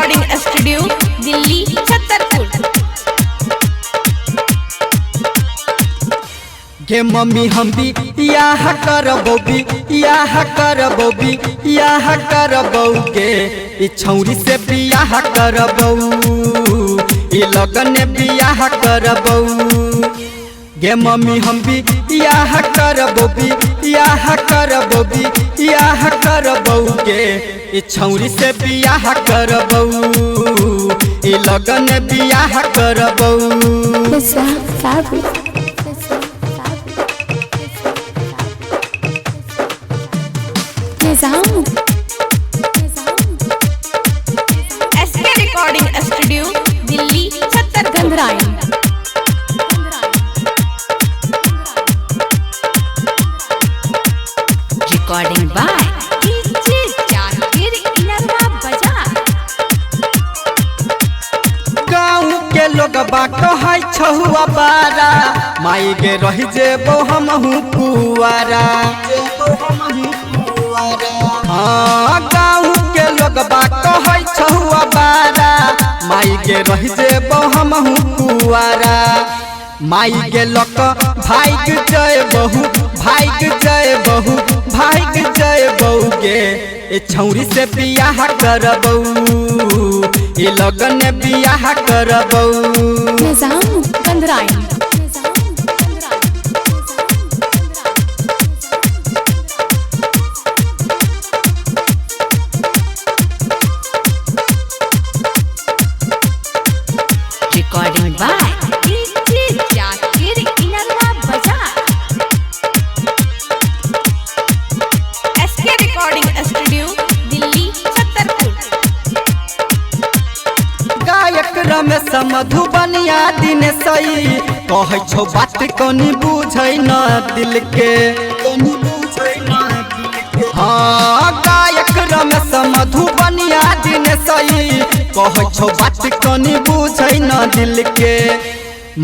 Recording studio Delhi Chhatarpur. गे mummy हम भी याह करबो भी याह करबो भी याह करबो गे ई छौरी से बियाह करबो ई लगन बियाह करबो। गे मम्मी हम भी याह करबो भी याह करबो भी याह करबो गे ई छौरी से बियाह करबो ई लगन बियाह करबो। SK recording studio Delhi Chhatarpur. Recording by DJ Zakir Inarwa Bazar. गाँव के लोग कहै छहुआ बारा माई गे रही जेबो हमहू कुआरा। हाँ गाँव के लोग कहै छहुआ बारा माई गे रही जेबो हमहू कुआरा। माई गे लोक भाइग जय बहु भाइग जय बहु भाइग जय बहु गे ए छौरी से बियाह करबौ ई लगन बियाह करबौ। Recording by DJ Zakir Inarwa बाजार। SK recording studio Delhi Chhatarpur. गायक रमेश मधुबनिया दिन सही कहै छौ बात कनी बुझै न दिल के। हाँ गायक रमेश मधुबनिया दिन सही कहै छौ बात कनी बुझै न दिल के।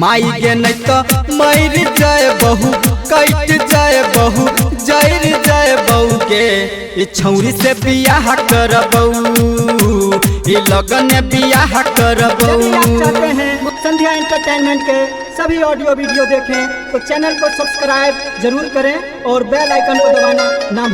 माई गे नहीं तो मर जय बहु कैट जय बहु जैर जय बहु के ई छौरी से बियाह करबौ ई लगन बियाह करबौ। यदि आप चाहते हैं संध्या एंटरटेनमेंट के सभी ऑडियो वीडियो देखें तो चैनल को सब्सक्राइब जरूर करें और बेल आइकन को दबाना ना